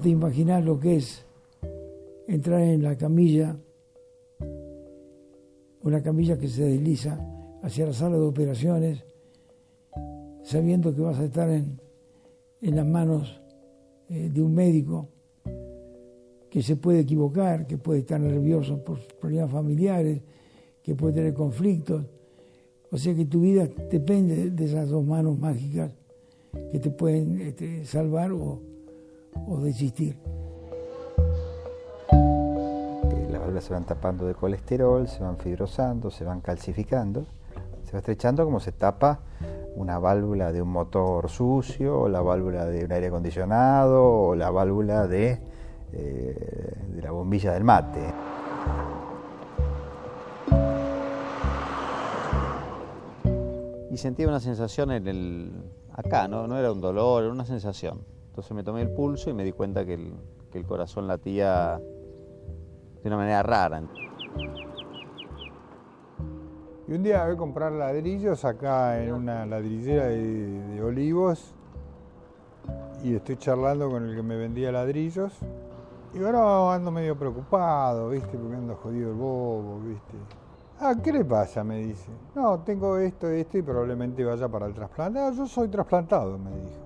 te imaginás lo que es entrar en la camilla, una camilla que se desliza hacia la sala de operaciones, sabiendo que vas a estar en las manos de un médico que se puede equivocar, que puede estar nervioso por problemas familiares, que puede tener conflictos. O sea que tu vida depende de esas dos manos mágicas que te pueden salvar o desistir. Las válvulas se van tapando de colesterol, se van fibrosando, se van calcificando, se va estrechando como se tapa una válvula de un motor sucio, o la válvula de un aire acondicionado, o la válvula de la bombilla del mate. Y sentía una sensación acá, no era un dolor, era una sensación. Entonces me tomé el pulso y me di cuenta que el corazón latía de una manera rara. Y un día voy a comprar ladrillos acá en una ladrillera de Olivos y estoy charlando con el que me vendía ladrillos y ahora ando medio preocupado, ¿viste? Porque ando jodido el bobo, ¿viste? Ah, ¿qué le pasa? Me dice. No, tengo esto y probablemente vaya para el trasplante. Ah, yo soy trasplantado, me dijo.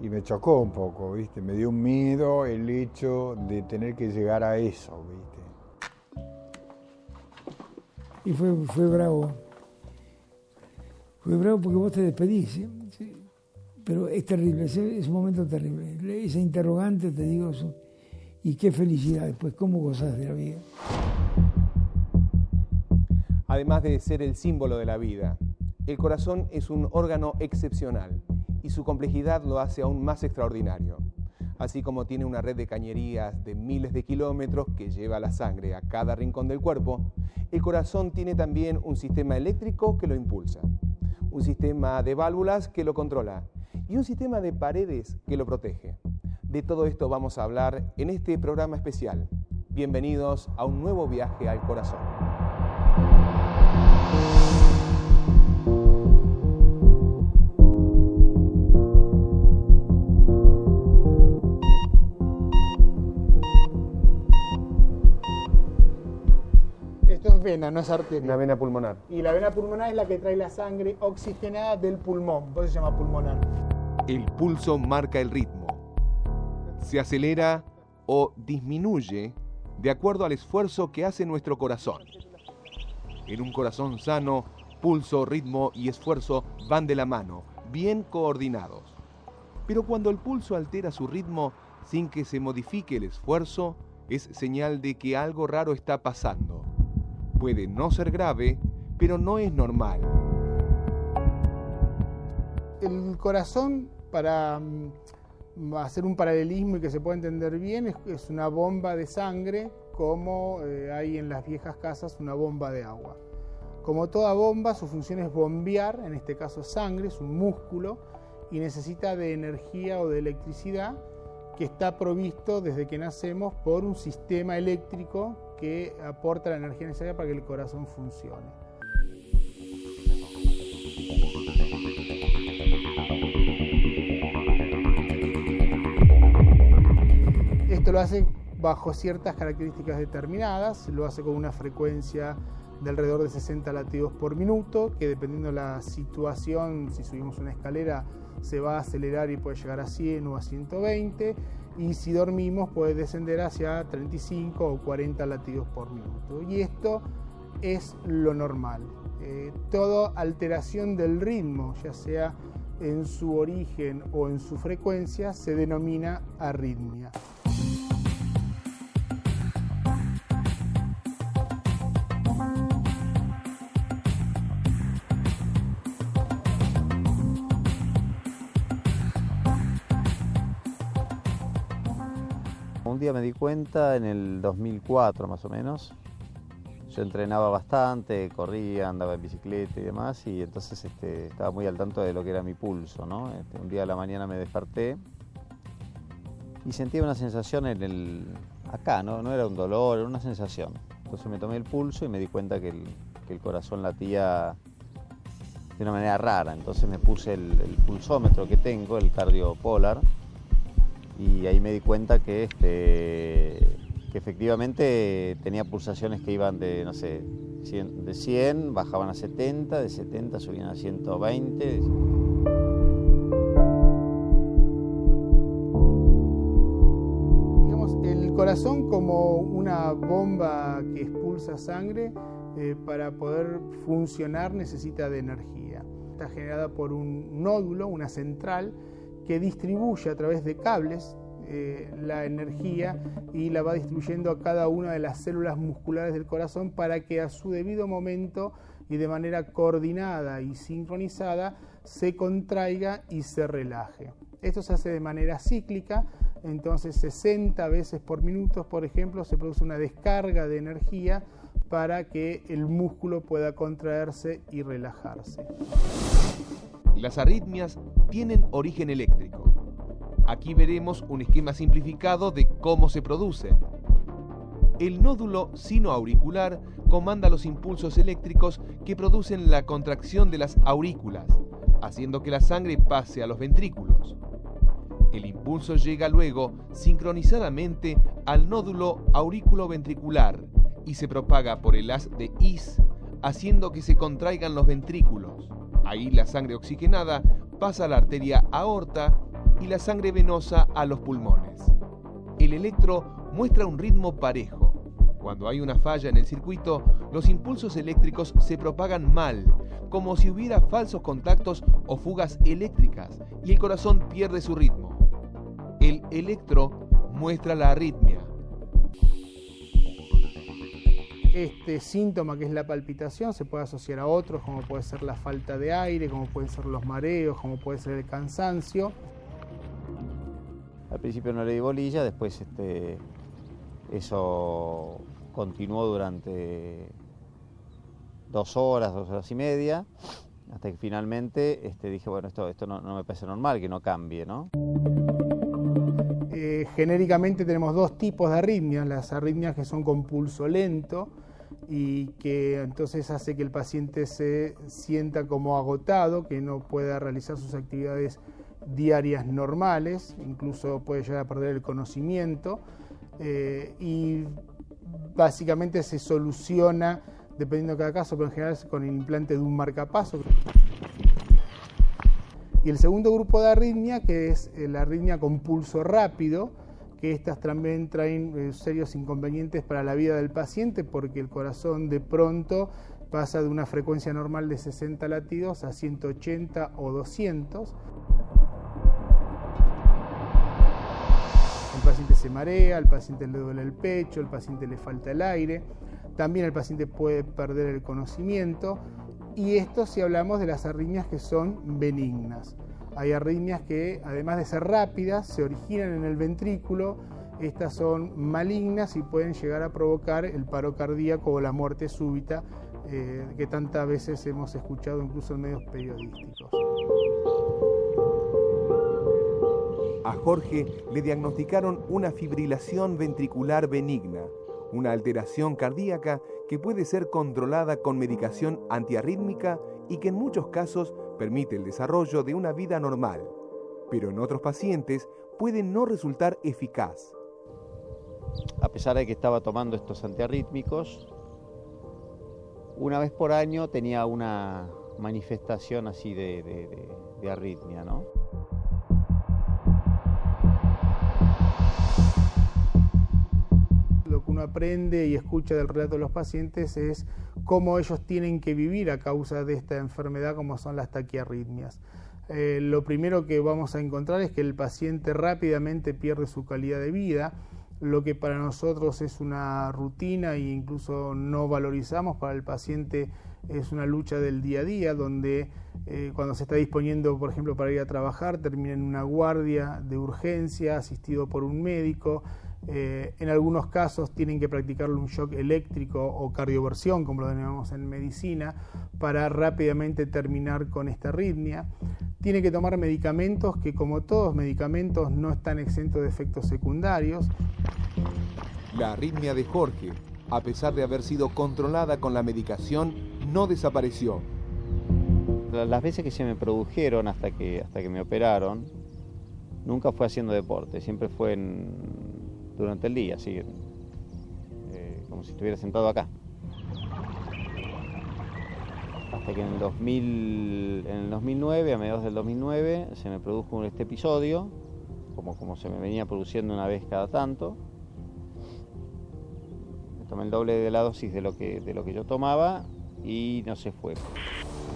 Y me chocó un poco, ¿viste? Me dio un miedo el hecho de tener que llegar a eso, ¿viste? Y fue bravo. Fue bravo porque vos te despedís, ¿sí? Sí. Pero es terrible, es un momento terrible. Ese interrogante, te digo, y qué felicidad después, cómo gozás de la vida. Además de ser el símbolo de la vida, el corazón es un órgano excepcional y su complejidad lo hace aún más extraordinario. Así como tiene una red de cañerías de miles de kilómetros que lleva la sangre a cada rincón del cuerpo, el corazón tiene también un sistema eléctrico que lo impulsa, un sistema de válvulas que lo controla y un sistema de paredes que lo protege. De todo esto vamos a hablar en este programa especial. Bienvenidos a un nuevo viaje al corazón. Esto es vena, no es arteria. Una vena pulmonar. Y la vena pulmonar es la que trae la sangre oxigenada del pulmón, por eso se llama pulmonar. El pulso marca el ritmo. Se acelera o disminuye de acuerdo al esfuerzo que hace nuestro corazón. En un corazón sano, pulso, ritmo y esfuerzo van de la mano, bien coordinados. Pero cuando el pulso altera su ritmo sin que se modifique el esfuerzo, es señal de que algo raro está pasando. Puede no ser grave, pero no es normal. El corazón, para hacer un paralelismo y que se pueda entender bien, es una bomba de sangre como hay en las viejas casas una bomba de agua. Como toda bomba, su función es bombear, en este caso sangre, es un músculo, y necesita de energía o de electricidad que está provisto desde que nacemos por un sistema eléctrico que aporta la energía necesaria para que el corazón funcione. Esto lo hace bajo ciertas características determinadas, lo hace con una frecuencia de alrededor de 60 latidos por minuto, que dependiendo de la situación, si subimos una escalera se va a acelerar y puede llegar a 100 o a 120, y si dormimos puede descender hacia 35 o 40 latidos por minuto. Y esto es lo normal. Toda alteración del ritmo, ya sea en su origen o en su frecuencia, se denomina arritmia. Un día me di cuenta, en el 2004 más o menos, yo entrenaba bastante, corría, andaba en bicicleta y demás, y entonces estaba muy al tanto de lo que era mi pulso, ¿no? Un día a la mañana me desperté y sentía una sensación acá, no era un dolor, era una sensación. Entonces me tomé el pulso y me di cuenta que el corazón latía de una manera rara. Entonces me puse el pulsómetro que tengo, el Cardiopolar, y ahí me di cuenta que efectivamente tenía pulsaciones que iban de, no sé, de 100, bajaban a 70, de 70 subían a 120. Digamos, el corazón como una bomba que expulsa sangre, para poder funcionar necesita de energía. Está generada por un nódulo, una central, que distribuye a través de cables la energía y la va distribuyendo a cada una de las células musculares del corazón para que a su debido momento y de manera coordinada y sincronizada se contraiga y se relaje. Esto se hace de manera cíclica, entonces 60 veces por minuto, por ejemplo, se produce una descarga de energía para que el músculo pueda contraerse y relajarse. Las arritmias tienen origen eléctrico. Aquí veremos un esquema simplificado de cómo se producen. El nódulo sinoauricular comanda los impulsos eléctricos que producen la contracción de las aurículas, haciendo que la sangre pase a los ventrículos. El impulso llega luego sincronizadamente al nódulo aurículo-ventricular y se propaga por el haz de His, haciendo que se contraigan los ventrículos. Ahí la sangre oxigenada pasa a la arteria aorta y la sangre venosa a los pulmones. El electro muestra un ritmo parejo. Cuando hay una falla en el circuito, los impulsos eléctricos se propagan mal, como si hubiera falsos contactos o fugas eléctricas, y el corazón pierde su ritmo. El electro muestra la arritmia. Este síntoma, que es la palpitación, se puede asociar a otros, como puede ser la falta de aire, como pueden ser los mareos, como puede ser el cansancio. Al principio no le di bolilla, después eso continuó durante 2 horas y media, hasta que finalmente dije, bueno, esto no me parece normal, que no cambie, ¿no? Genéricamente tenemos 2 tipos de arritmias, las arritmias que son con pulso lento y que entonces hace que el paciente se sienta como agotado, que no pueda realizar sus actividades diarias normales, incluso puede llegar a perder el conocimiento, y básicamente se soluciona, dependiendo de cada caso, pero en general con el implante de un marcapaso. Y el segundo grupo de arritmia, que es la arritmia con pulso rápido, que estas también traen serios inconvenientes para la vida del paciente, porque el corazón de pronto pasa de una frecuencia normal de 60 latidos a 180 o 200. El paciente se marea, al paciente le duele el pecho, al paciente le falta el aire, también el paciente puede perder el conocimiento, y esto si hablamos de las arritmias que son benignas. Hay arritmias que, además de ser rápidas, se originan en el ventrículo. Estas son malignas y pueden llegar a provocar el paro cardíaco o la muerte súbita, que tantas veces hemos escuchado incluso en medios periodísticos. A Jorge le diagnosticaron una fibrilación ventricular benigna, una alteración cardíaca que puede ser controlada con medicación antiarrítmica y que en muchos casos permite el desarrollo de una vida normal, pero en otros pacientes puede no resultar eficaz. A pesar de que estaba tomando estos antiarrítmicos, una vez por año tenía una manifestación así de arritmia, ¿no? Lo que uno aprende y escucha del relato de los pacientes es cómo ellos tienen que vivir a causa de esta enfermedad, como son las taquiarritmias. Lo primero que vamos a encontrar es que el paciente rápidamente pierde su calidad de vida, lo que para nosotros es una rutina e incluso no valorizamos. Para el paciente es una lucha del día a día, donde cuando se está disponiendo, por ejemplo, para ir a trabajar, termina en una guardia de urgencia asistido por un médico. En algunos casos tienen que practicarle un shock eléctrico o cardioversión, como lo denominamos en medicina, para rápidamente terminar con esta arritmia. Tiene que tomar medicamentos que, como todos medicamentos, no están exentos de efectos secundarios. La arritmia de Jorge, a pesar de haber sido controlada con la medicación, no desapareció. Las veces que se me produjeron hasta que me operaron, nunca fue haciendo deporte, siempre fue durante el día, así, como si estuviera sentado acá. Hasta que en el 2009, a mediados del 2009, se me produjo este episodio, como se me venía produciendo una vez cada tanto. Me tomé el doble de la dosis de lo que yo tomaba y no se fue.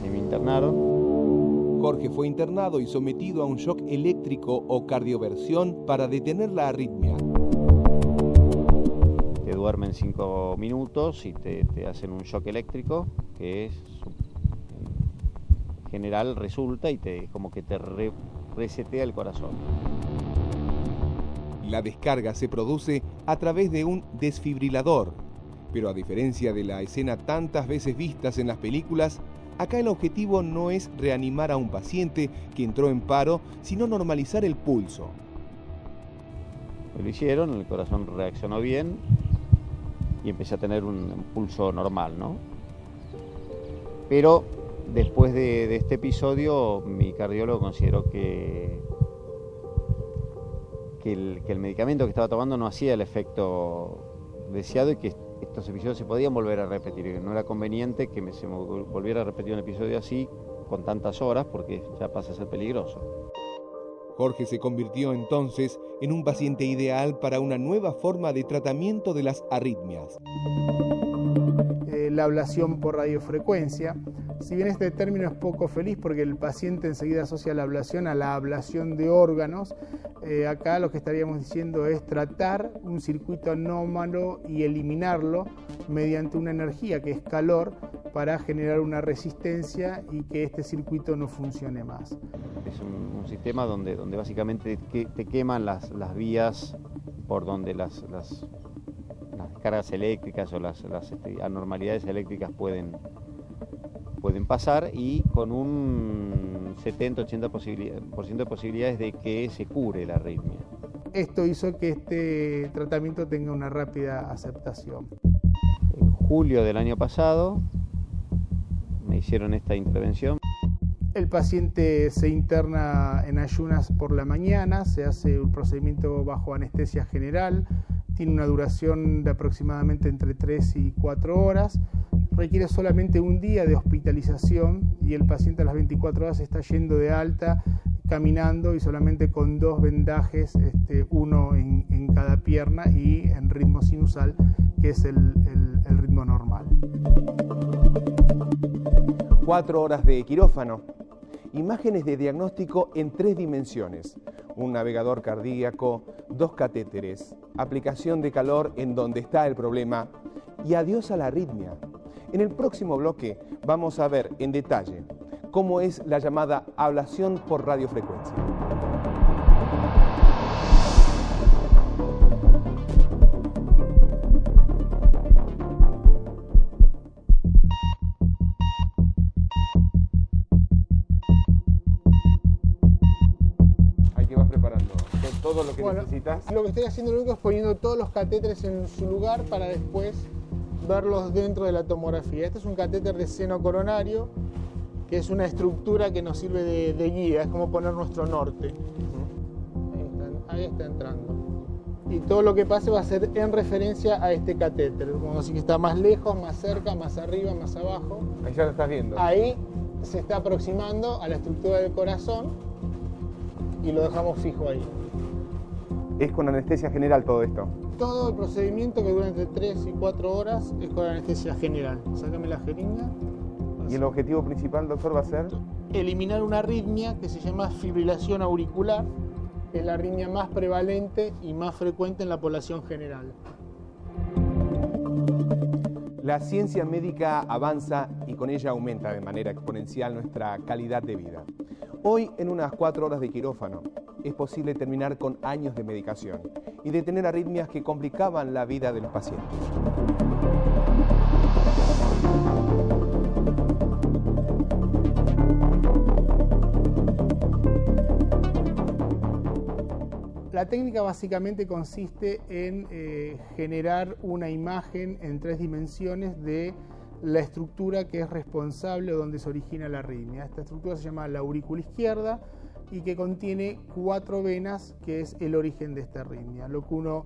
Y me internaron. Jorge fue internado y sometido a un shock eléctrico o cardioversión para detener la arritmia. Te duermen 5 minutos y te hacen un shock eléctrico, que es en general resulta y como que te resetea el corazón. La descarga se produce a través de un desfibrilador, pero a diferencia de la escena tantas veces vistas en las películas, acá el objetivo no es reanimar a un paciente que entró en paro, sino normalizar el pulso. Me lo hicieron, el corazón reaccionó bien y empecé a tener un pulso normal, ¿no? Pero después de este episodio, mi cardiólogo consideró que el medicamento que estaba tomando no hacía el efecto deseado y que estos episodios se podían volver a repetir, que no era conveniente que se me volviera a repetir un episodio así con tantas horas porque ya pasa a ser peligroso. Jorge se convirtió entonces en un paciente ideal para una nueva forma de tratamiento de las arritmias. La ablación por radiofrecuencia. Si bien este término es poco feliz porque el paciente enseguida asocia la ablación a la ablación de órganos, acá lo que estaríamos diciendo es tratar un circuito anómalo y eliminarlo mediante una energía que es calor para generar una resistencia y que este circuito no funcione más. Es un sistema donde básicamente te queman las vías por donde las cargas eléctricas o las anormalidades eléctricas pueden pasar y con un 70-80% de posibilidades de que se cure la arritmia. Esto hizo que este tratamiento tenga una rápida aceptación. En julio del año pasado me hicieron esta intervención. El paciente se interna en ayunas por la mañana, se hace un procedimiento bajo anestesia general, tiene una duración de aproximadamente entre 3 y 4 horas, requiere solamente un día de hospitalización y el paciente a las 24 horas está yendo de alta, caminando y solamente con 2 vendajes, uno en cada pierna y en ritmo sinusal, que es el ritmo normal. 4 horas de quirófano, imágenes de diagnóstico en 3 dimensiones, un navegador cardíaco, 2 catéteres, aplicación de calor en donde está el problema y adiós a la arritmia. En el próximo bloque vamos a ver en detalle cómo es la llamada ablación por radiofrecuencia. Todo lo que necesitas. Lo que estoy haciendo lo único es poniendo todos los catéteres en su lugar para después verlos dentro de la tomografía. Este es un catéter de seno coronario, que es una estructura que nos sirve de guía, es como poner nuestro norte. Ahí está entrando. Y todo lo que pase va a ser en referencia a este catéter, como si que está más lejos, más cerca, más arriba, más abajo. Ahí ya lo estás viendo. Ahí se está aproximando a la estructura del corazón y lo dejamos fijo ahí. Es con anestesia general todo esto. Todo el procedimiento, que dura entre 3 y 4 horas, es con anestesia general. Sácame la jeringa. ¿Y el objetivo principal, doctor, va a ser? Eliminar una arritmia que se llama fibrilación auricular, que es la arritmia más prevalente y más frecuente en la población general. La ciencia médica avanza y con ella aumenta de manera exponencial nuestra calidad de vida. Hoy, en unas 4 horas de quirófano, es posible terminar con años de medicación y detener arritmias que complicaban la vida de los pacientes. La técnica básicamente consiste en generar una imagen en 3 dimensiones de la estructura que es responsable o donde se origina la arritmia. Esta estructura se llama la aurícula izquierda, y que contiene 4 venas, que es el origen de esta arritmia. Lo que uno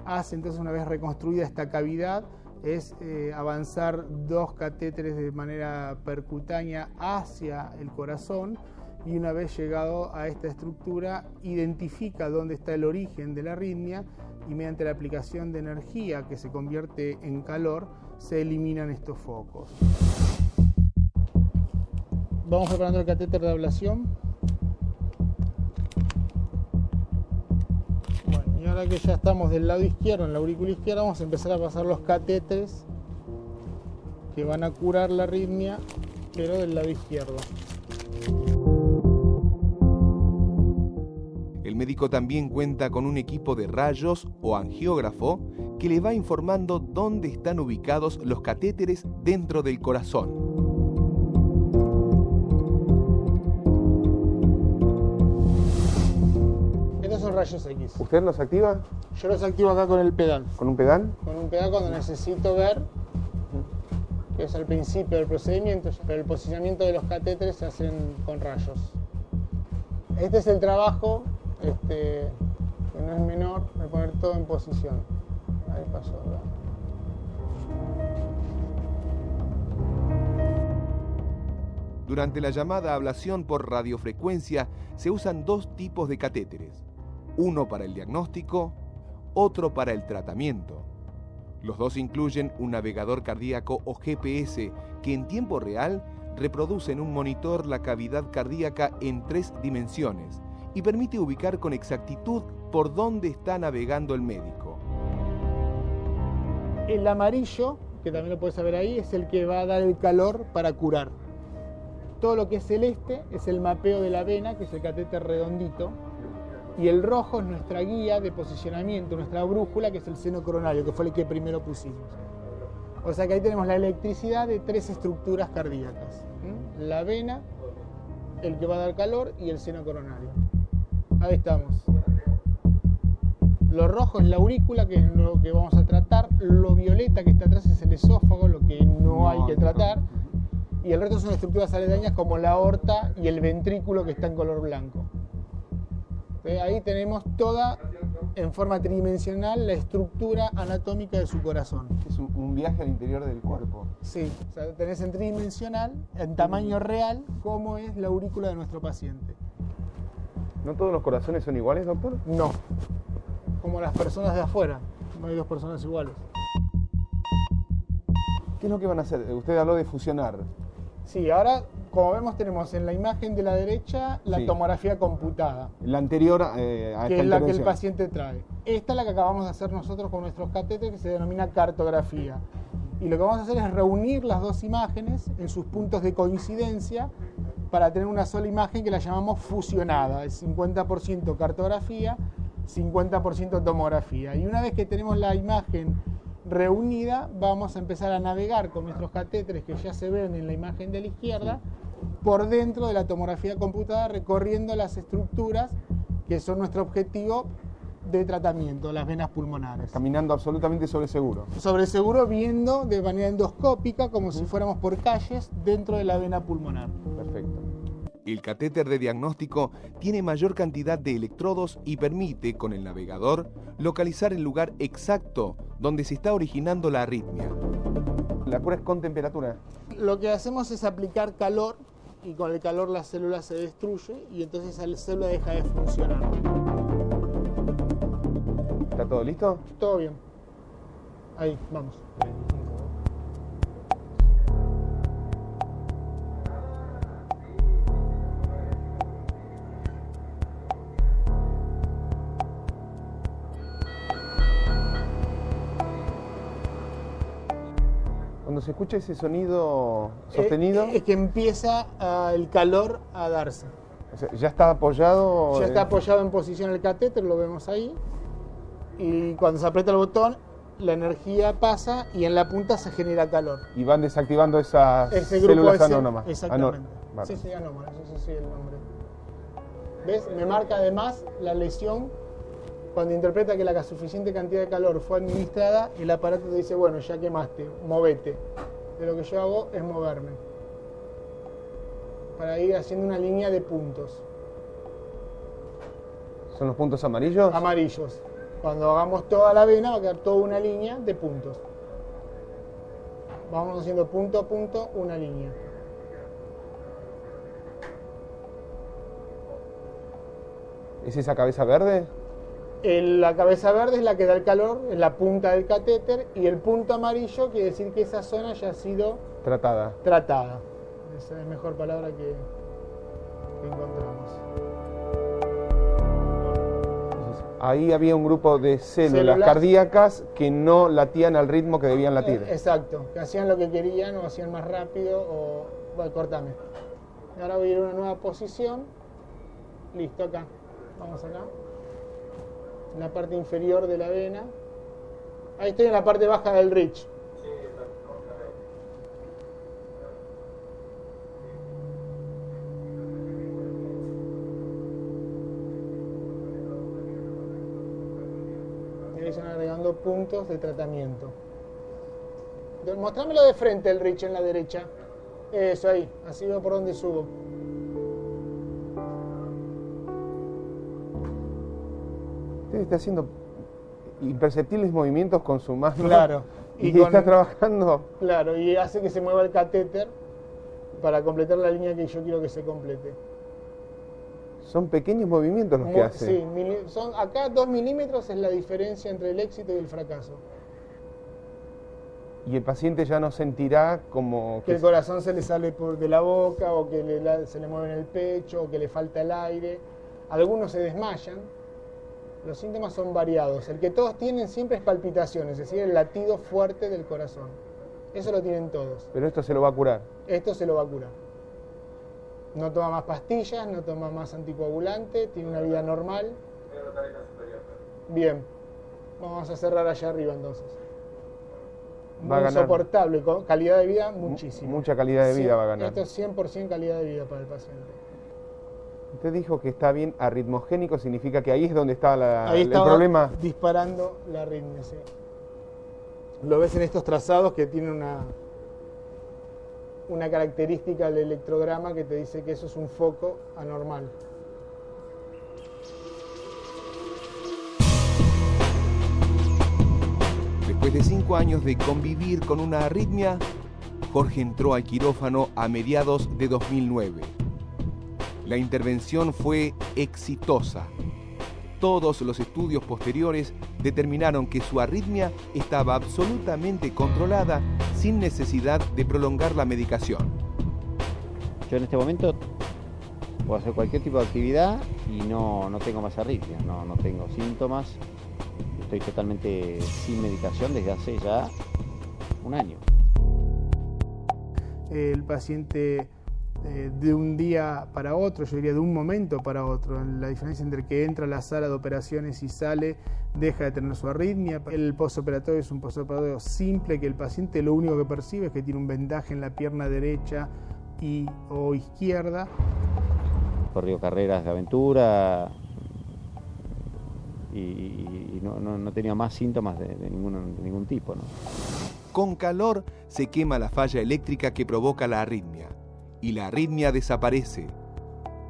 hace entonces, una vez reconstruida esta cavidad, es avanzar 2 catéteres de manera percutánea hacia el corazón, y una vez llegado a esta estructura identifica dónde está el origen de la arritmia, y mediante la aplicación de energía que se convierte en calor se eliminan estos focos. Vamos preparando el catéter de ablación. Bueno, y ahora que ya estamos del lado izquierdo, en la aurícula izquierda, vamos a empezar a pasar los catéteres que van a curar la arritmia, pero del lado izquierdo. El médico también cuenta con un equipo de rayos o angiógrafo que le va informando dónde están ubicados los catéteres dentro del corazón. Estos son rayos X. ¿Usted los activa? Yo los activo acá con el pedal. ¿Con un pedal? Con un pedal cuando necesito ver, que es al principio del procedimiento, pero el posicionamiento de los catéteres se hacen con rayos. Este es el trabajo, que no es menor, de poner todo en posición. Ahí pasó, ¿verdad? Durante la llamada ablación por radiofrecuencia se usan 2 tipos de catéteres, uno para el diagnóstico, otro para el tratamiento. Los 2 incluyen un navegador cardíaco o GPS que en tiempo real reproduce en un monitor la cavidad cardíaca en 3 dimensiones y permite ubicar con exactitud por dónde está navegando el médico. El amarillo, que también lo puedes ver ahí, es el que va a dar el calor para curar. Todo lo que es celeste es el mapeo de la vena, que es el catéter redondito, y el rojo es nuestra guía de posicionamiento, nuestra brújula, que es el seno coronario, que fue el que primero pusimos. O sea que ahí tenemos la electricidad de 3 estructuras cardíacas. La vena, el que va a dar calor, y el seno coronario. Ahí estamos. Lo rojo es la aurícula, que es lo que vamos a tratar. Lo violeta que está atrás es el esófago, lo que no hay que tratar. Y el resto son estructuras aledañas como la aorta y el ventrículo, que está en color blanco. Ahí tenemos toda, en forma tridimensional, la estructura anatómica de su corazón. Es un viaje al interior del cuerpo. Sí, o sea, tenés en tridimensional, en tamaño real, cómo es la aurícula de nuestro paciente. ¿No todos los corazones son iguales, doctor? No, como las personas de afuera, no hay 2 personas iguales. ¿Qué es lo que van a hacer? Usted habló de fusionar. Sí, ahora, como vemos, tenemos en la imagen de la derecha la tomografía computada. La anterior a esta que es la que el paciente trae. Esta es la que acabamos de hacer nosotros con nuestros catéteres, que se denomina cartografía. Y lo que vamos a hacer es reunir las 2 imágenes en sus puntos de coincidencia para tener una sola imagen que la llamamos fusionada. Es 50% cartografía, 50% tomografía. Y una vez que tenemos la imagen reunida, vamos a empezar a navegar con nuestros catéteres, que ya se ven en la imagen de la izquierda, por dentro de la tomografía computada, recorriendo las estructuras que son nuestro objetivo de tratamiento, las venas pulmonares. Caminando absolutamente sobre seguro. Sobre seguro, viendo de manera endoscópica, como si fuéramos por calles, dentro de la vena pulmonar. Perfecto. El catéter de diagnóstico tiene mayor cantidad de electrodos y permite, con el navegador, localizar el lugar exacto donde se está originando la arritmia. La cura es con temperatura. Lo que hacemos es aplicar calor, y con el calor la célula se destruye y entonces la célula deja de funcionar. ¿Está todo listo? Todo bien. Ahí, vamos. Cuando se escucha ese sonido sostenido... Es que empieza el calor a darse. O sea, ¿ya está apoyado? Ya está apoyado en posición el catéter, lo vemos ahí. Y cuando se aprieta el botón, la energía pasa y en la punta se genera calor. Y van desactivando esas células anómalas. Exactamente. Vale. Sí, anómalas, eso sí es el nombre. ¿Ves? Me marca además la lesión. Cuando interpreta que la suficiente cantidad de calor fue administrada, el aparato te dice, bueno, ya quemaste, movete. De lo que yo hago es moverme, para ir haciendo una línea de puntos. ¿Son los puntos amarillos? Amarillos. Cuando hagamos toda la vena va a quedar toda una línea de puntos. Vamos haciendo punto a punto una línea. ¿Es esa cabeza verde? La cabeza verde es la que da el calor, es la punta del catéter, y el punto amarillo quiere decir que esa zona ya ha sido Tratada. Esa es la mejor palabra que encontramos. Entonces, ahí había un grupo de células cardíacas que no latían al ritmo que debían latir. Exacto, que hacían lo que querían o hacían más rápido o... Bueno, cortame. Ahora voy a ir a una nueva posición. Listo, acá. Vamos acá. En la parte inferior de la vena. Ahí estoy en la parte baja del Rich. Y ahí están agregando puntos de tratamiento. Mostrámelo de frente el Rich en la derecha. Eso ahí, así veo por donde subo. Usted está haciendo imperceptibles movimientos con su mano. Claro. Y está trabajando. Claro, y hace que se mueva el catéter para completar la línea que yo quiero que se complete. Son pequeños movimientos los que hace. Sí, acá 2 milímetros es la diferencia entre el éxito y el fracaso. Y el paciente ya no sentirá como... Que el corazón se le sale de la boca, o que se le mueve en el pecho, o que le falta el aire. Algunos se desmayan. Los síntomas son variados. El que todos tienen siempre es palpitaciones, es decir, el latido fuerte del corazón. Eso lo tienen todos. Pero esto se lo va a curar. Esto se lo va a curar. No toma más pastillas, no toma más anticoagulante, tiene una vida normal. Bien. Vamos a cerrar allá arriba entonces. Va a Muy ganar. Soportable, con calidad de vida muchísimo. Mucha calidad de vida va a ganar. Esto es 100% calidad de vida para el paciente. Usted dijo que está bien arritmogénico, significa que ahí es donde está Ahí el estaba problema. disparando la arritmia, sí. Lo ves en estos trazados que tienen una característica del electrograma que te dice que eso es un foco anormal. Después de 5 años de convivir con una arritmia, Jorge entró al quirófano a mediados de 2009. La intervención fue exitosa. Todos los estudios posteriores determinaron que su arritmia estaba absolutamente controlada sin necesidad de prolongar la medicación. Yo en este momento puedo hacer cualquier tipo de actividad y no tengo más arritmia, no tengo síntomas. Estoy totalmente sin medicación desde hace ya un año. El paciente de un día para otro, yo diría de un momento para otro, la diferencia entre que entra a la sala de operaciones y sale, deja de tener su arritmia. El postoperatorio es un postoperatorio simple, que el paciente lo único que percibe es que tiene un vendaje en la pierna derecha o izquierda. Corrió carreras de aventura y no tenía más síntomas de ningún tipo, ¿no? Con calor se quema la falla eléctrica que provoca la arritmia y la arritmia desaparece.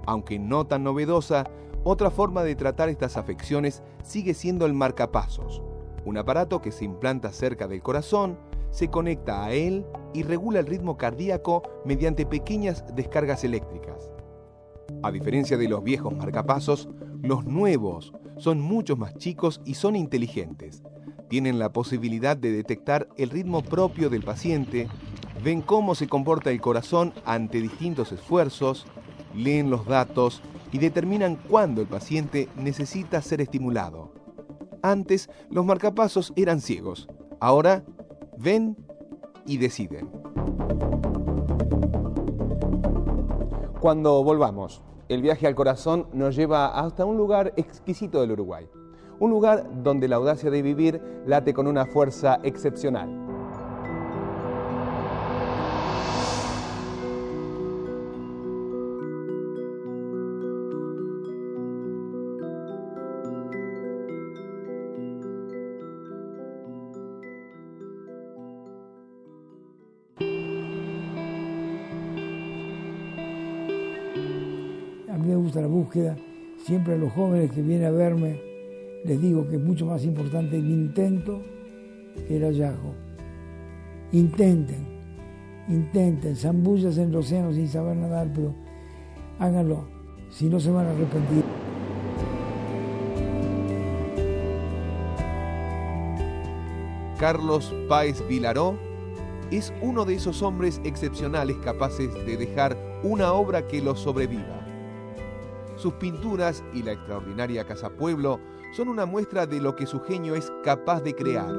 Aunque no tan novedosa, otra forma de tratar estas afecciones sigue siendo el marcapasos, un aparato que se implanta cerca del corazón, se conecta a él y regula el ritmo cardíaco mediante pequeñas descargas eléctricas. A diferencia de los viejos marcapasos, los nuevos son mucho más chicos y son inteligentes. Tienen la posibilidad de detectar el ritmo propio del paciente, ven cómo se comporta el corazón ante distintos esfuerzos, leen los datos y determinan cuándo el paciente necesita ser estimulado. Antes, los marcapasos eran ciegos. Ahora, ven y deciden. Cuando volvamos, el viaje al corazón nos lleva hasta un lugar exquisito del Uruguay. Un lugar donde la audacia de vivir late con una fuerza excepcional. A mí me gusta la búsqueda, siempre a los jóvenes que vienen a verme les digo que es mucho más importante el intento que el hallazgo. Intenten, zambúllanse en el océano sin saber nadar, pero háganlo, si no se van a arrepentir. Carlos Páez Vilaró es uno de esos hombres excepcionales capaces de dejar una obra que los sobreviva. Sus pinturas y la extraordinaria Casa Pueblo son una muestra de lo que su genio es capaz de crear.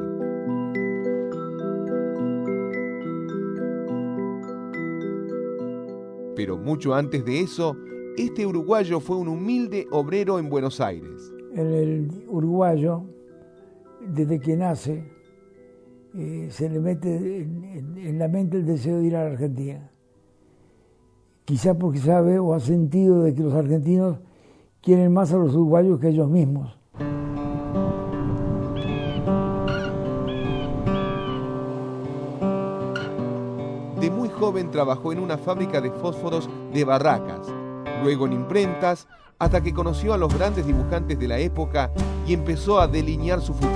Pero mucho antes de eso, este uruguayo fue un humilde obrero en Buenos Aires. El uruguayo, desde que nace, se le mete en la mente el deseo de ir a la Argentina. Quizá porque sabe o ha sentido de que los argentinos quieren más a los uruguayos que ellos mismos. De muy joven trabajó en una fábrica de fósforos de Barracas, luego en imprentas, hasta que conoció a los grandes dibujantes de la época y empezó a delinear su futuro.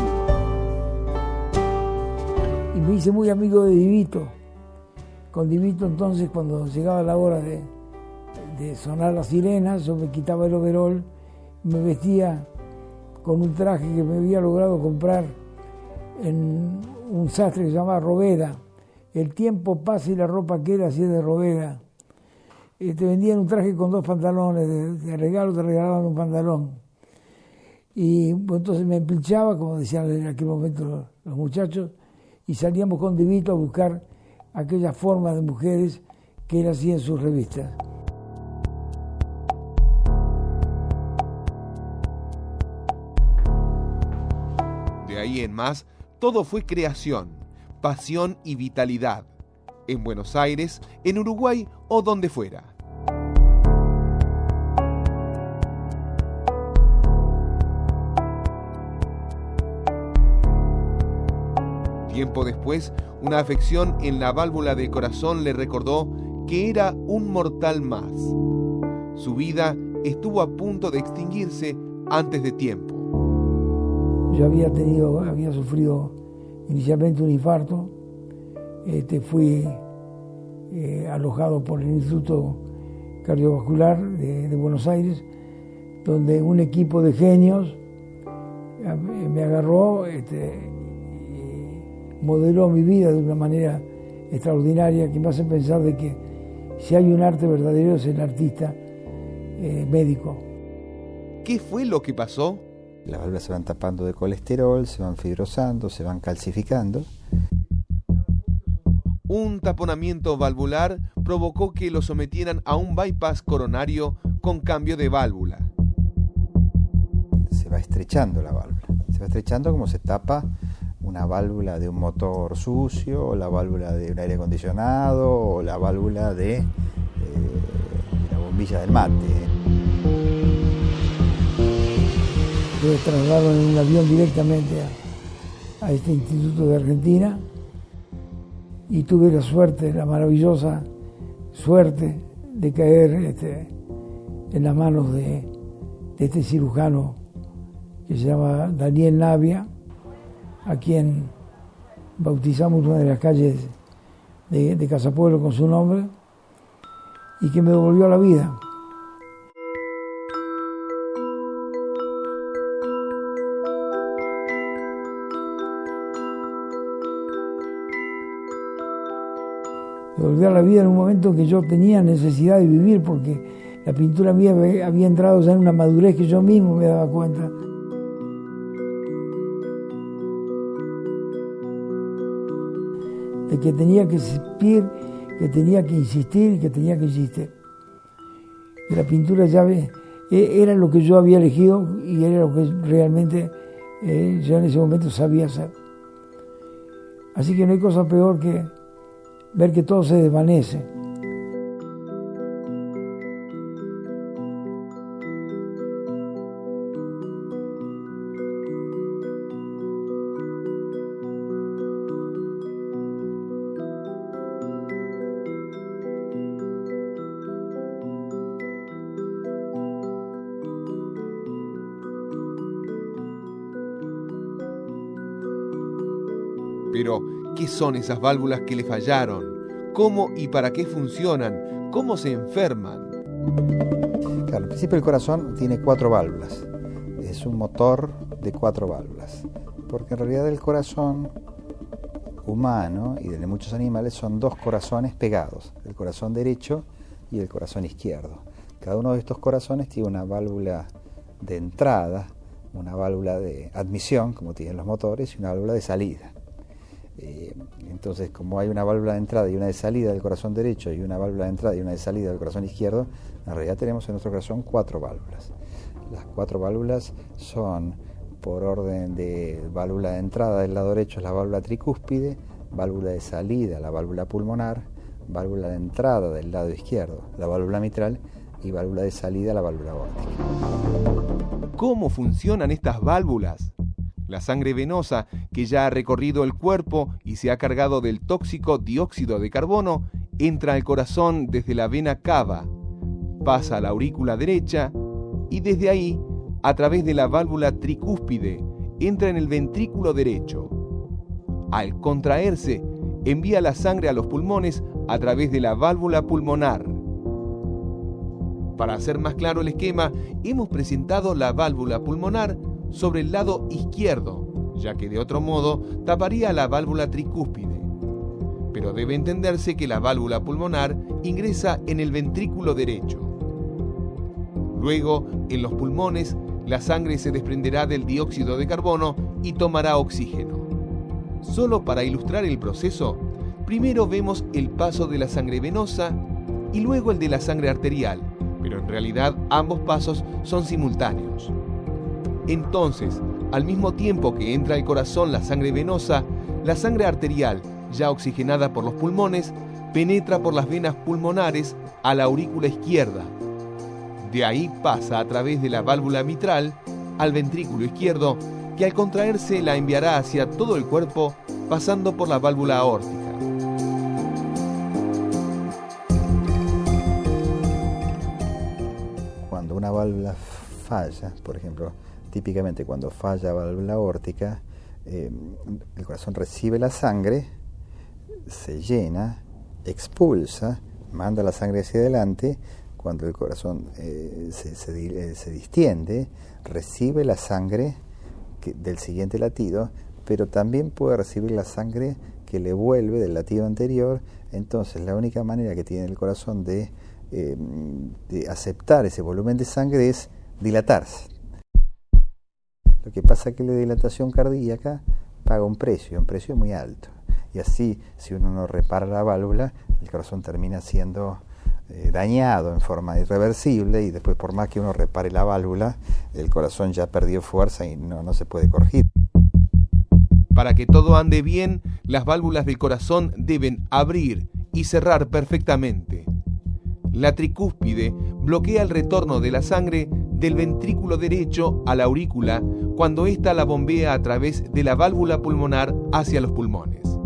Y me hice muy amigo de Divito. Con Divito entonces, cuando llegaba la hora de sonar las sirenas, yo me quitaba el overol, me vestía con un traje que me había logrado comprar en un sastre que se llamaba Roveda. El tiempo pasa y la ropa queda, así es de Roveda. Te vendían un traje con 2 pantalones, de regalo te regalaban un pantalón. Y entonces me empilchaba, como decían en aquel momento los muchachos, y salíamos con Divito a buscar aquellas formas de mujeres que él hacía en sus revistas. De ahí en más, todo fue creación, pasión y vitalidad. En Buenos Aires, en Uruguay o donde fuera. Tiempo después, una afección en la válvula del corazón le recordó que era un mortal más. Su vida estuvo a punto de extinguirse antes de tiempo. Yo había sufrido inicialmente un infarto. Fui alojado por el Instituto Cardiovascular de Buenos Aires, donde un equipo de genios me agarró, modeló mi vida de una manera extraordinaria que me hace pensar de que si hay un arte verdadero es el artista médico. ¿Qué fue lo que pasó? Las válvulas se van tapando de colesterol, se van fibrosando, se van calcificando. Un taponamiento valvular provocó que lo sometieran a un bypass coronario con cambio de válvula. Se va estrechando la válvula. Se va estrechando como se tapa una válvula de un motor sucio, o la válvula de un aire acondicionado, o la válvula de la bombilla del mate. Me trasladaron en un avión directamente a este instituto de Argentina y tuve la suerte, la maravillosa suerte de caer en las manos de este cirujano que se llama Daniel Navia, a quien bautizamos una de las calles de Casa Pueblo con su nombre, y que me devolvió a la vida. Me devolvió a la vida en un momento que yo tenía necesidad de vivir, porque la pintura mía había entrado ya en una madurez que yo mismo me daba cuenta. De que tenía que existir, que tenía que insistir y que tenía que insistir. Y la pintura ya era lo que yo había elegido y era lo que realmente yo en ese momento sabía hacer. Así que no hay cosa peor que ver que todo se desvanece. Pero, ¿qué son esas válvulas que le fallaron? ¿Cómo y para qué funcionan? ¿Cómo se enferman? Claro, al principio el corazón tiene 4 válvulas. Es un motor de 4 válvulas. Porque en realidad el corazón humano y de muchos animales son 2 corazones pegados, el corazón derecho y el corazón izquierdo. Cada uno de estos corazones tiene una válvula de entrada, una válvula de admisión, como tienen los motores, y una válvula de salida. Entonces, como hay una válvula de entrada y una de salida del corazón derecho y una válvula de entrada y una de salida del corazón izquierdo, en realidad tenemos en nuestro corazón 4 válvulas. Las 4 válvulas son, por orden de válvula de entrada del lado derecho, es la válvula tricúspide, válvula de salida, la válvula pulmonar, válvula de entrada del lado izquierdo, la válvula mitral, y válvula de salida, la válvula aórtica. ¿Cómo funcionan estas válvulas? La sangre venosa, que ya ha recorrido el cuerpo y se ha cargado del tóxico dióxido de carbono, entra al corazón desde la vena cava, pasa a la aurícula derecha y desde ahí, a través de la válvula tricúspide, entra en el ventrículo derecho. Al contraerse, envía la sangre a los pulmones a través de la válvula pulmonar. Para hacer más claro el esquema, hemos presentado la válvula pulmonar sobre el lado izquierdo, ya que de otro modo taparía la válvula tricúspide. Pero debe entenderse que la válvula pulmonar ingresa en el ventrículo derecho. Luego, en los pulmones, la sangre se desprenderá del dióxido de carbono y tomará oxígeno. Solo para ilustrar el proceso, primero vemos el paso de la sangre venosa y luego el de la sangre arterial, pero en realidad ambos pasos son simultáneos. Entonces, al mismo tiempo que entra al corazón la sangre venosa, la sangre arterial, ya oxigenada por los pulmones, penetra por las venas pulmonares a la aurícula izquierda. De ahí pasa a través de la válvula mitral al ventrículo izquierdo, que al contraerse la enviará hacia todo el cuerpo, pasando por la válvula aórtica. Cuando una válvula falla, por ejemplo, típicamente cuando falla válvula aórtica, el corazón recibe la sangre, se llena, expulsa, manda la sangre hacia adelante. Cuando el corazón se distiende, recibe la sangre del siguiente latido, pero también puede recibir la sangre que le vuelve del latido anterior. Entonces, la única manera que tiene el corazón de aceptar ese volumen de sangre es dilatarse. Lo que pasa es que la dilatación cardíaca paga un precio muy alto. Y así, si uno no repara la válvula, el corazón termina siendo dañado en forma irreversible, y después, por más que uno repare la válvula, el corazón ya perdió fuerza y no se puede corregir. Para que todo ande bien, las válvulas del corazón deben abrir y cerrar perfectamente. La tricúspide bloquea el retorno de la sangre del ventrículo derecho a la aurícula cuando ésta la bombea a través de la válvula pulmonar hacia los pulmones.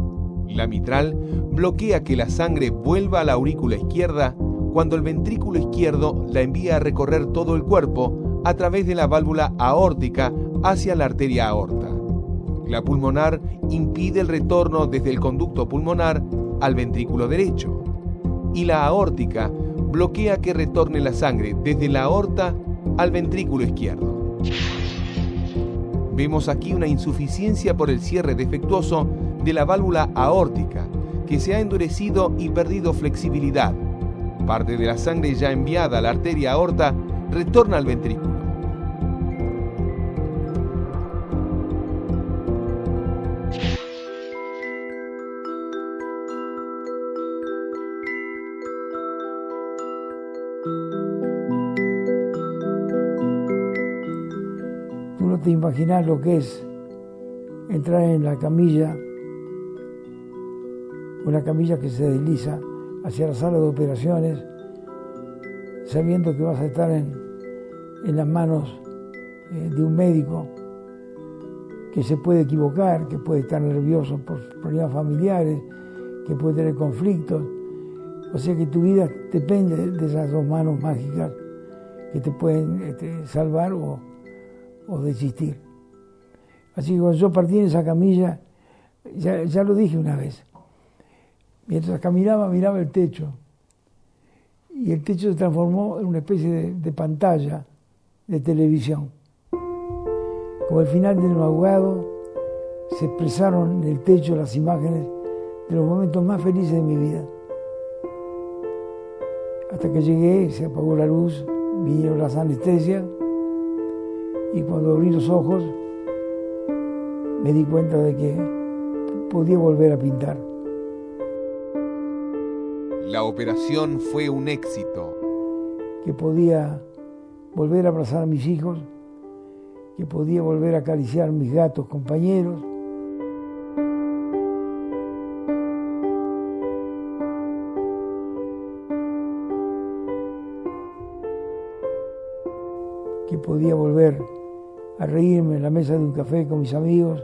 La mitral bloquea que la sangre vuelva a la aurícula izquierda cuando el ventrículo izquierdo la envía a recorrer todo el cuerpo a través de la válvula aórtica hacia la arteria aorta. La pulmonar impide el retorno desde el conducto pulmonar al ventrículo derecho, y la aórtica bloquea que retorne la sangre desde la aorta al ventrículo izquierdo. Vemos aquí una insuficiencia por el cierre defectuoso de la válvula aórtica, que se ha endurecido y perdido flexibilidad. Parte de la sangre ya enviada a la arteria aorta retorna al ventrículo. Tú no te imaginas lo que es entrar en la camilla, una camilla que se desliza hacia la sala de operaciones, sabiendo que vas a estar en las manos de un médico que se puede equivocar, que puede estar nervioso por problemas familiares, que puede tener conflictos. O sea que tu vida depende de esas 2 manos mágicas que te pueden salvar o desistir. Así que cuando yo partí en esa camilla, Ya lo dije una vez. Mientras caminaba, miraba el techo. Y el techo se transformó en una especie de pantalla de televisión. Como al final de Un ahogado, se expresaron en el techo las imágenes de los momentos más felices de mi vida. Hasta que llegué, se apagó la luz, vinieron las anestesias, y cuando abrí los ojos, me di cuenta de que podía volver a pintar. La operación fue un éxito. Que podía volver a abrazar a mis hijos, que podía volver a acariciar a mis gatos compañeros. Que podía volver a reírme en la mesa de un café con mis amigos.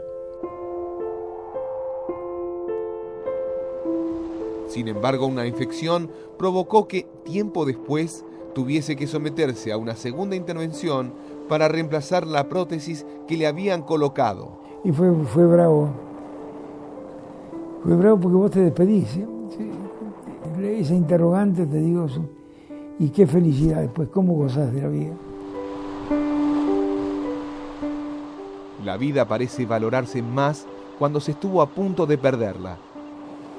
Sin embargo, una infección provocó que, tiempo después, tuviese que someterse a una segunda intervención para reemplazar la prótesis que le habían colocado. Y fue bravo. Fue bravo porque vos te despedís. ¿Sí? Esa interrogante, te digo, y qué felicidad después, cómo gozás de la vida. La vida parece valorarse más cuando se estuvo a punto de perderla.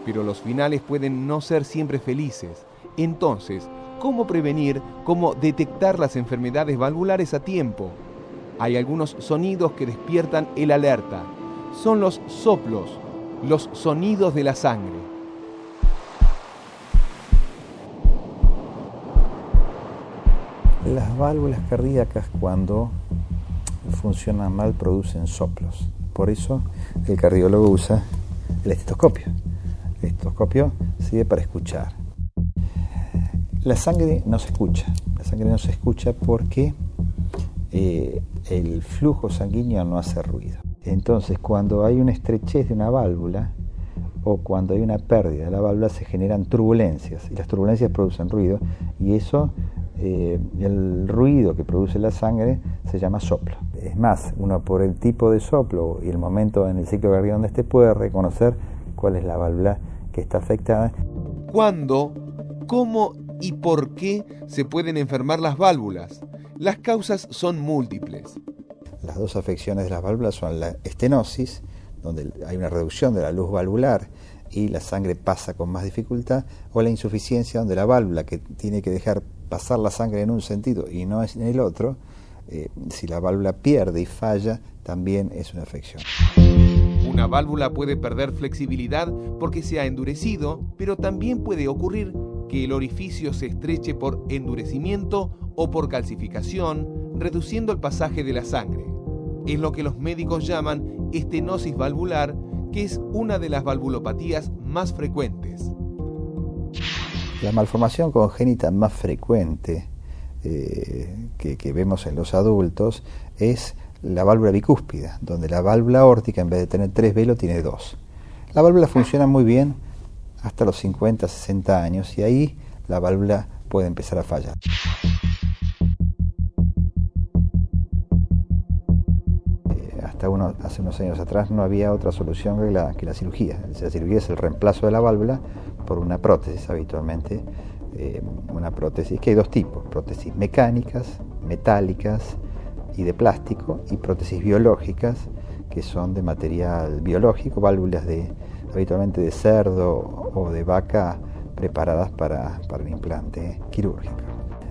Pero los finales pueden no ser siempre felices. Entonces, ¿cómo prevenir, cómo detectar las enfermedades valvulares a tiempo? Hay algunos sonidos que despiertan el alerta. Son los soplos, los sonidos de la sangre. Las válvulas cardíacas, cuando funcionan mal, producen soplos. Por eso el cardiólogo usa el estetoscopio. El estetoscopio sirve para escuchar. La sangre no se escucha. La sangre no se escucha porque el flujo sanguíneo no hace ruido. Entonces, cuando hay una estrechez de una válvula o cuando hay una pérdida de la válvula, se generan turbulencias, y las turbulencias producen ruido, y eso, el ruido que produce la sangre se llama soplo. Es más, uno, por el tipo de soplo y el momento en el ciclo cardíaco donde esté, puede reconocer cuál es la válvula que está afectada. ¿Cuándo, cómo y por qué se pueden enfermar las válvulas? Las causas son múltiples. Las dos afecciones de las válvulas son la estenosis, donde hay una reducción de la luz valvular y la sangre pasa con más dificultad, o la insuficiencia, donde la válvula, que tiene que dejar pasar la sangre en un sentido y no en el otro, si la válvula pierde y falla, también es una afección. Una válvula puede perder flexibilidad porque se ha endurecido, pero también puede ocurrir que el orificio se estreche por endurecimiento o por calcificación, reduciendo el pasaje de la sangre. Es lo que los médicos llaman estenosis valvular, que es una de las valvulopatías más frecuentes. La malformación congénita más frecuente que vemos en los adultos es la válvula bicúspida, donde la válvula aórtica, en vez de tener 3 velos, tiene 2. La válvula funciona muy bien hasta los 50, 60 años, y ahí la válvula puede empezar a fallar. Hace unos años atrás no había otra solución que la cirugía. La cirugía es el reemplazo de la válvula por una prótesis, habitualmente una prótesis, que hay dos tipos: prótesis mecánicas, metálicas y de plástico, y prótesis biológicas, que son de material biológico, válvulas habitualmente de cerdo o de vaca, preparadas para el implante quirúrgico.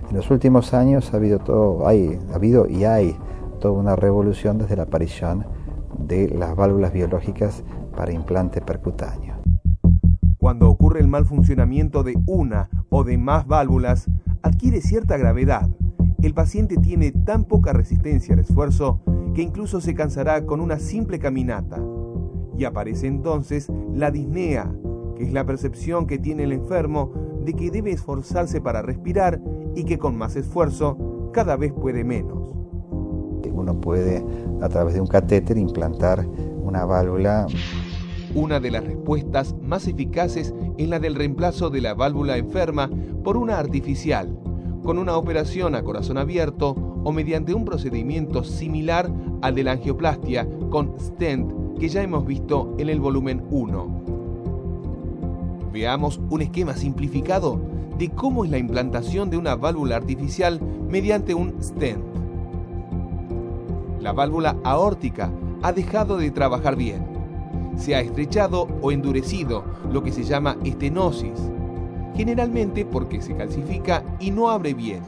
En los últimos años ha habido y hay toda una revolución desde la aparición de las válvulas biológicas para implante percutáneo. Cuando ocurre el mal funcionamiento de una o de más válvulas, adquiere cierta gravedad. El paciente tiene tan poca resistencia al esfuerzo que incluso se cansará con una simple caminata. Y aparece entonces la disnea, que es la percepción que tiene el enfermo de que debe esforzarse para respirar y que con más esfuerzo cada vez puede menos. Uno puede, a través de un catéter, implantar una válvula. Una de las respuestas más eficaces es la del reemplazo de la válvula enferma por una artificial, con una operación a corazón abierto o mediante un procedimiento similar al de la angioplastia con stent que ya hemos visto en el volumen 1. Veamos un esquema simplificado de cómo es la implantación de una válvula artificial mediante un stent. La válvula aórtica ha dejado de trabajar bien. Se ha estrechado o endurecido, lo que se llama estenosis, generalmente porque se calcifica y no abre bien,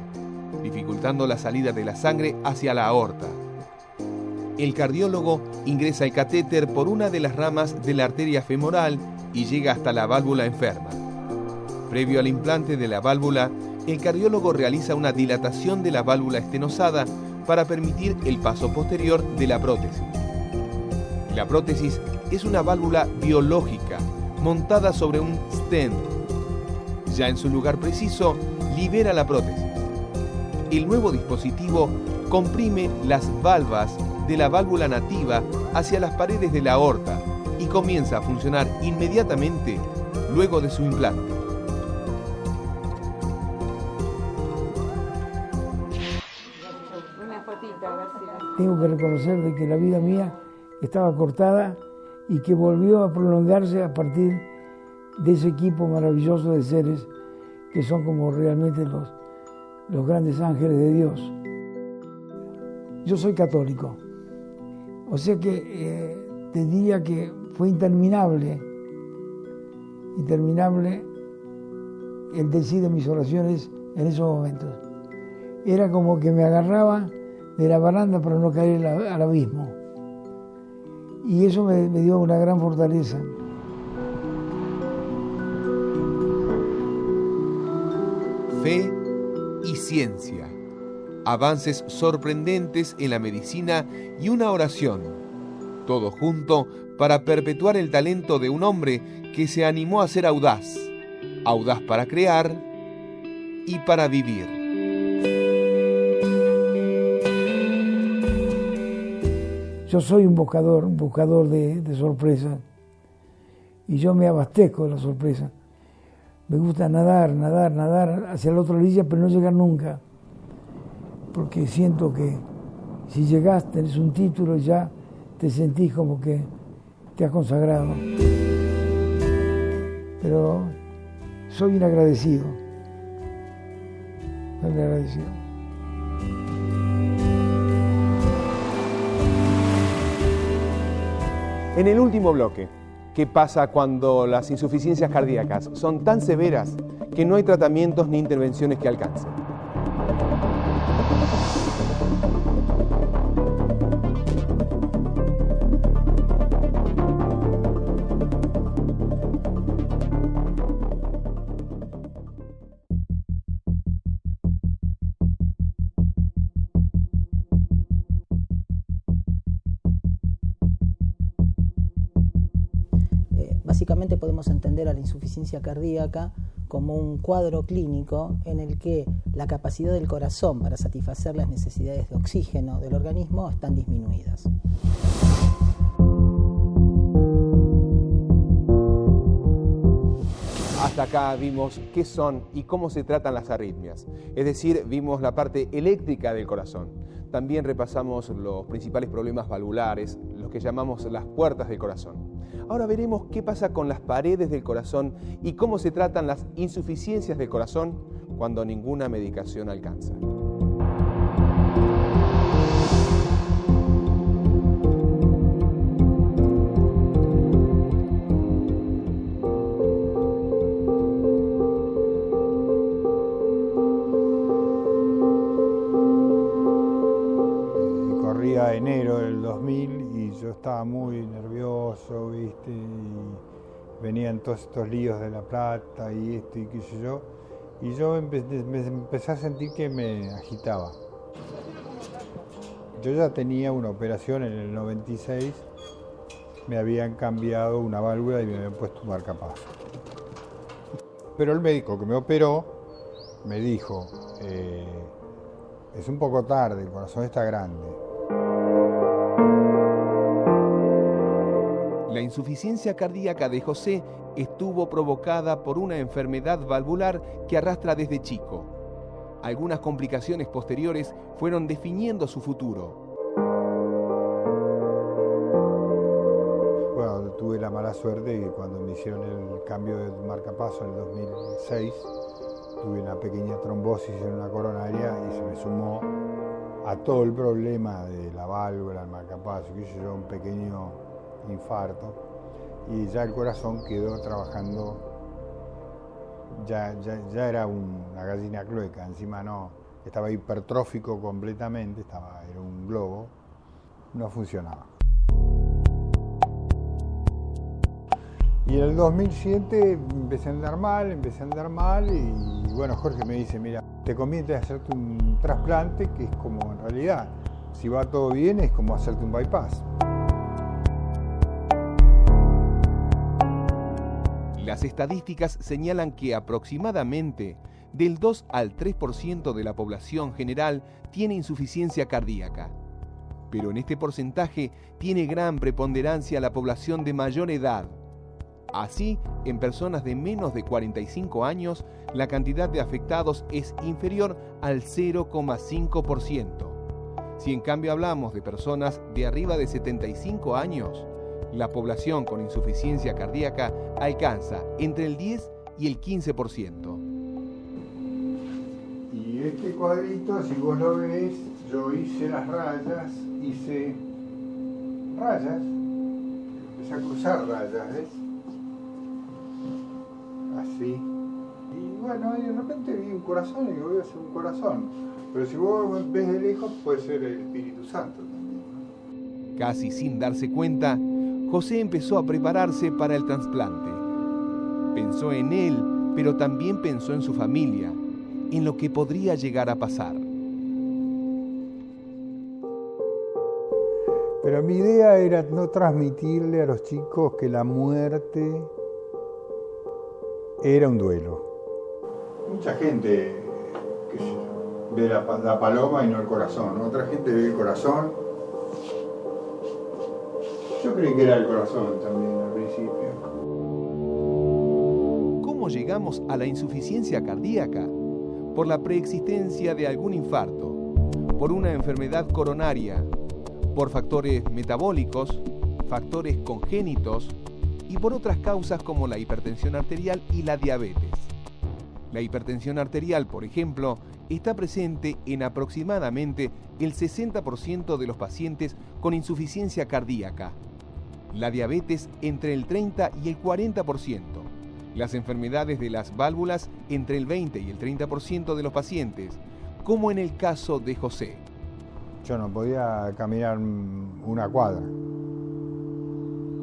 dificultando la salida de la sangre hacia la aorta. El cardiólogo ingresa el catéter por una de las ramas de la arteria femoral y llega hasta la válvula enferma. Previo al implante de la válvula, el cardiólogo realiza una dilatación de la válvula estenosada para permitir el paso posterior de la prótesis. La prótesis es una válvula biológica montada sobre un stent. Ya en su lugar preciso, libera la prótesis. El nuevo dispositivo comprime las valvas de la válvula nativa hacia las paredes de la aorta y comienza a funcionar inmediatamente luego de su implante. Tengo que reconocer de que la vida mía estaba cortada y que volvió a prolongarse a partir de ese equipo maravilloso de seres que son como realmente los grandes ángeles de Dios. Yo soy católico, o sea que te diría que fue interminable el decir de mis oraciones en esos momentos. Era como que me agarraba de la baranda para no caer al abismo. Y eso me dio una gran fortaleza. Fe y ciencia. Avances sorprendentes en la medicina y una oración. Todo junto para perpetuar el talento de un hombre que se animó a ser audaz. Audaz para crear y para vivir. Yo soy un buscador de sorpresas, y yo me abastezco de la sorpresa. Me gusta nadar hacia la otra orilla, pero no llegar nunca, porque siento que si llegás, tenés un título y ya te sentís como que te has consagrado. Pero soy un agradecido. En el último bloque, ¿qué pasa cuando las insuficiencias cardíacas son tan severas que no hay tratamientos ni intervenciones que alcancen? Básicamente podemos entender a la insuficiencia cardíaca como un cuadro clínico en el que la capacidad del corazón para satisfacer las necesidades de oxígeno del organismo están disminuidas. Hasta acá vimos qué son y cómo se tratan las arritmias, es decir, vimos la parte eléctrica del corazón. También repasamos los principales problemas valvulares, los que llamamos las puertas del corazón. Ahora veremos qué pasa con las paredes del corazón y cómo se tratan las insuficiencias del corazón cuando ninguna medicación alcanza. Corría enero del 2000 y yo estaba muy nervioso, ¿viste? Y venían todos estos líos de La Plata y esto y qué sé yo. Y yo me empecé a sentir que me agitaba. Yo ya tenía una operación en el 96, me habían cambiado una válvula y me habían puesto un marcapaso. Pero el médico que me operó me dijo, es un poco tarde, el corazón está grande. La insuficiencia cardíaca de José estuvo provocada por una enfermedad valvular que arrastra desde chico. Algunas complicaciones posteriores fueron definiendo su futuro. tuve la mala suerte de que cuando me hicieron el cambio de marcapaso en el 2006, tuve una pequeña trombosis en una coronaria y se me sumó a todo el problema de la válvula, el marcapaso, que yo, un pequeño infarto, y ya el corazón quedó trabajando, ya era una gallina clueca, encima no, estaba hipertrófico completamente, era un globo, no funcionaba. Y en el 2007 empecé a andar mal y bueno, Jorge me dice, mira, te conviene hacerte un trasplante, que es como en realidad, si va todo bien, es como hacerte un bypass. Las estadísticas señalan que aproximadamente del 2 al 3% de la población general tiene insuficiencia cardíaca. Pero en este porcentaje tiene gran preponderancia la población de mayor edad. Así, en personas de menos de 45 años, la cantidad de afectados es inferior al 0,5%. Si en cambio hablamos de personas de arriba de 75 años, la población con insuficiencia cardíaca alcanza entre el 10 y el 15%. Y este cuadrito, si vos lo ves, yo hice las rayas, empecé a cruzar rayas, ¿ves? Así. Y bueno, y de repente vi un corazón y digo, voy a hacer un corazón. Pero si vos ves de lejos, puede ser el Espíritu Santo también, ¿no? Casi sin darse cuenta, José empezó a prepararse para el trasplante. Pensó en él, pero también pensó en su familia, en lo que podría llegar a pasar. Pero mi idea era no transmitirle a los chicos que la muerte era un duelo. Mucha gente ve la paloma y no el corazón, ¿no? Otra gente ve el corazón. Yo creí que era el corazón también al principio. ¿Cómo llegamos a la insuficiencia cardíaca? Por la preexistencia de algún infarto, por una enfermedad coronaria, por factores metabólicos, factores congénitos y por otras causas como la hipertensión arterial y la diabetes. La hipertensión arterial, por ejemplo, está presente en aproximadamente el 60% de los pacientes con insuficiencia cardíaca. La diabetes entre el 30 y el 40%. Las enfermedades de las válvulas entre el 20 y el 30% de los pacientes, como en el caso de José. Yo no podía caminar una cuadra.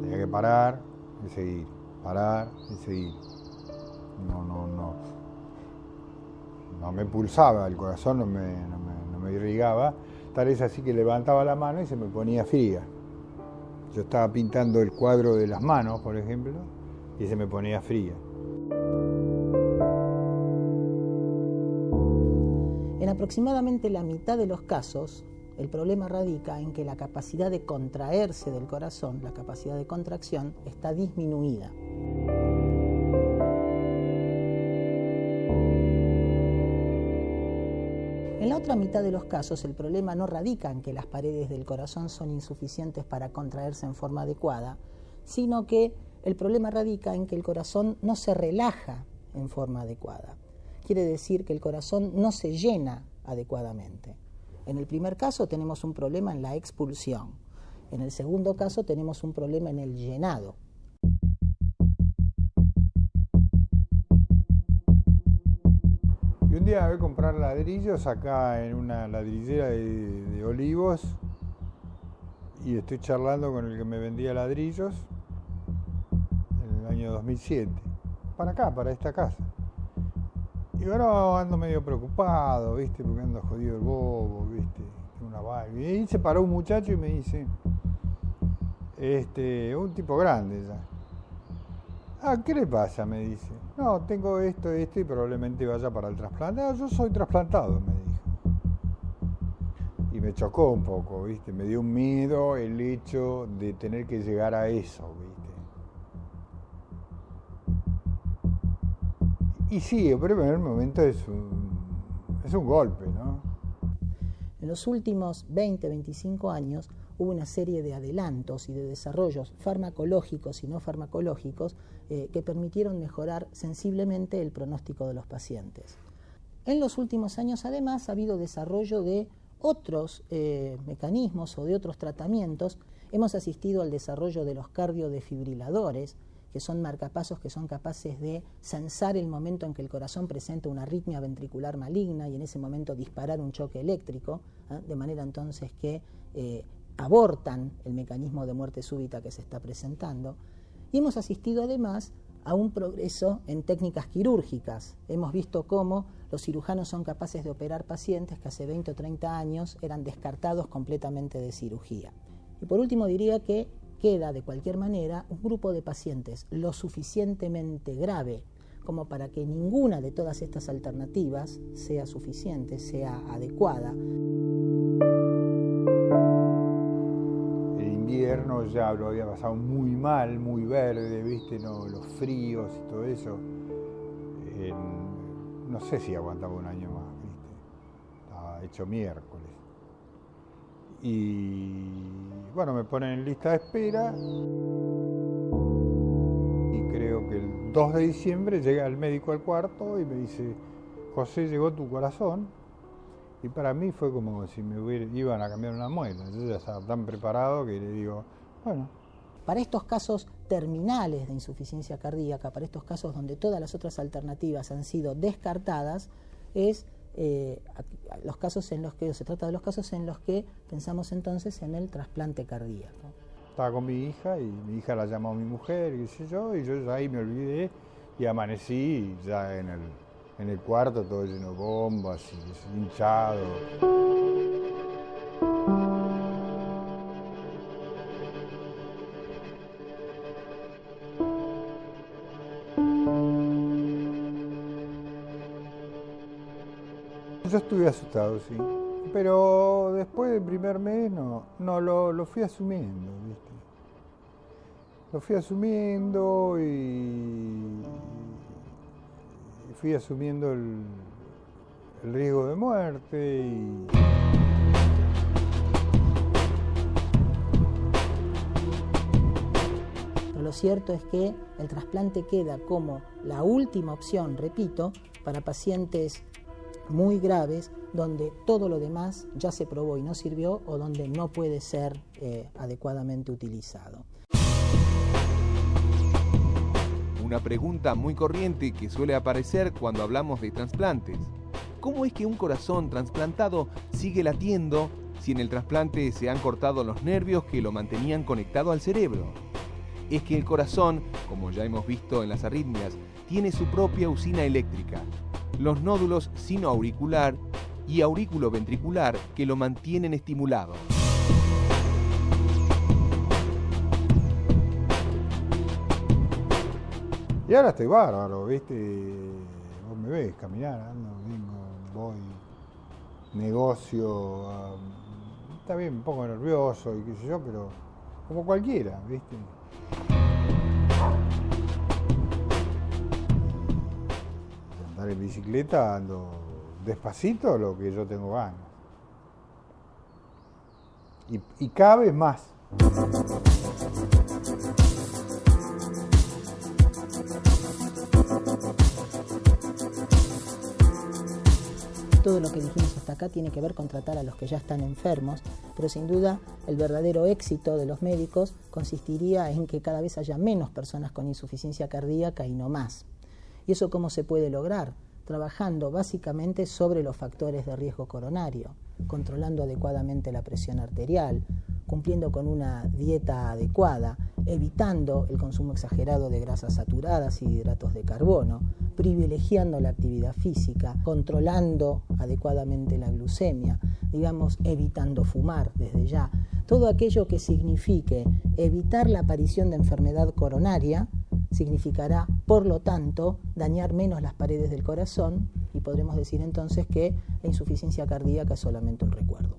Tenía que parar y seguir, parar y seguir. No me pulsaba, el corazón no me irrigaba. Tal es así que levantaba la mano y se me ponía fría. Yo estaba pintando el cuadro de las manos, por ejemplo, y se me ponía fría. En aproximadamente la mitad de los casos, el problema radica en que la capacidad de contraerse del corazón, la capacidad de contracción, está disminuida. En la otra mitad de los casos, el problema no radica en que las paredes del corazón son insuficientes para contraerse en forma adecuada, sino que el problema radica en que el corazón no se relaja en forma adecuada. Quiere decir que el corazón no se llena adecuadamente. En el primer caso tenemos un problema en la expulsión. En el segundo caso tenemos un problema en el llenado. Y un día voy a comprar ladrillos acá en una ladrillera de Olivos y estoy charlando con el que me vendía ladrillos en el año 2007, para acá, para esta casa. Y ahora ando medio preocupado, ¿viste? Porque ando jodido el bobo, ¿viste? Una vaina. Y ahí se paró un muchacho y me dice, un tipo grande ya. Ah, ¿qué le pasa? Me dice. No, tengo esto y probablemente vaya para el trasplante. Ah, yo soy trasplantado, me dijo. Y me chocó un poco, ¿viste? Me dio un miedo el hecho de tener que llegar a eso, ¿viste? Y sí, el primer momento es un golpe, ¿no? En los últimos 20, 25 años hubo una serie de adelantos y de desarrollos farmacológicos y no farmacológicos que permitieron mejorar sensiblemente el pronóstico de los pacientes. En los últimos años, además, ha habido desarrollo de otros mecanismos o de otros tratamientos. Hemos asistido al desarrollo de los cardiodefibriladores, que son marcapasos que son capaces de censar el momento en que el corazón presenta una arritmia ventricular maligna y en ese momento disparar un choque eléctrico, de manera entonces que abortan el mecanismo de muerte súbita que se está presentando. Y hemos asistido además a un progreso en técnicas quirúrgicas. Hemos visto cómo los cirujanos son capaces de operar pacientes que hace 20 o 30 años eran descartados completamente de cirugía. Y por último diría que queda de cualquier manera un grupo de pacientes lo suficientemente grave como para que ninguna de todas estas alternativas sea suficiente, sea adecuada. El invierno ya lo había pasado muy mal, muy verde, ¿viste? No, los fríos y todo eso. No sé si aguantaba un año más, ¿viste? Estaba hecho miércoles. Y bueno, me ponen en lista de espera y creo que el 2 de diciembre llega el médico al cuarto y me dice: José, llegó tu corazón. Y para mí fue como si iban a cambiar una muela. Yo ya estaba tan preparado que le digo, bueno. Para estos casos terminales de insuficiencia cardíaca, para estos casos donde todas las otras alternativas han sido descartadas, es los casos en los que se trata de los casos en los que pensamos entonces en el trasplante cardíaco. Estaba con mi hija y mi hija la llamó a mi mujer, y yo ya ahí me olvidé y amanecí ya en el cuarto todo lleno de bombas y hinchado. Yo estuve asustado, sí, pero después del primer mes no lo fui asumiendo, ¿viste? Lo fui asumiendo y fui asumiendo el riesgo de muerte y... Pero lo cierto es que el trasplante queda como la última opción, repito, para pacientes muy graves, donde todo lo demás ya se probó y no sirvió o donde no puede ser adecuadamente utilizado. Una pregunta muy corriente que suele aparecer cuando hablamos de trasplantes: ¿cómo es que un corazón trasplantado sigue latiendo si en el trasplante se han cortado los nervios que lo mantenían conectado al cerebro? Es que el corazón, como ya hemos visto en las arritmias, tiene su propia usina eléctrica, los nódulos sinoauricular y auriculoventricular que lo mantienen estimulado. Y ahora estoy bárbaro, ¿viste? Vos me ves caminar, ando, vengo, voy, negocio, está bien, un poco nervioso y qué sé yo, pero como cualquiera, ¿viste? Andar en bicicleta ando despacito lo que yo tengo ganas. Y cabe más. Todo lo que dijimos hasta acá tiene que ver con tratar a los que ya están enfermos, pero sin duda el verdadero éxito de los médicos consistiría en que cada vez haya menos personas con insuficiencia cardíaca y no más. ¿Y eso cómo se puede lograr? Trabajando básicamente sobre los factores de riesgo coronario, controlando adecuadamente la presión arterial, cumpliendo con una dieta adecuada, evitando el consumo exagerado de grasas saturadas y de hidratos de carbono, privilegiando la actividad física, controlando adecuadamente la glucemia, digamos, evitando fumar desde ya. Todo aquello que signifique evitar la aparición de enfermedad coronaria significará, por lo tanto, dañar menos las paredes del corazón y podremos decir entonces que la insuficiencia cardíaca es solamente un recuerdo.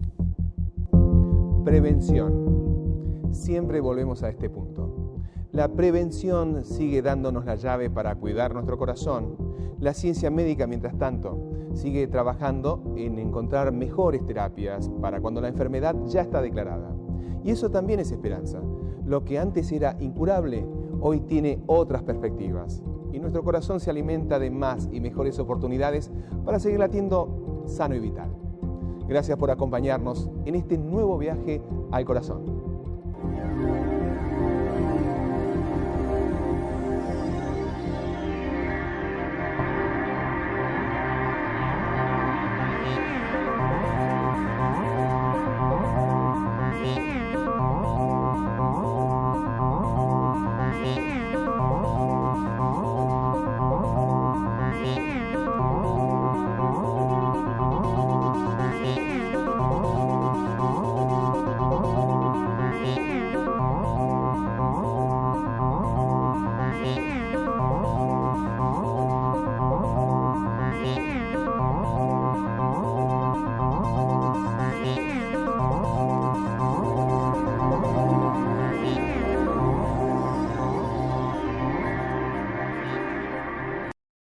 Prevención. Siempre volvemos a este punto. La prevención sigue dándonos la llave para cuidar nuestro corazón. La ciencia médica, mientras tanto, sigue trabajando en encontrar mejores terapias para cuando la enfermedad ya está declarada. Y eso también es esperanza. Lo que antes era incurable, hoy tiene otras perspectivas. Y nuestro corazón se alimenta de más y mejores oportunidades para seguir latiendo sano y vital. Gracias por acompañarnos en este nuevo viaje al corazón.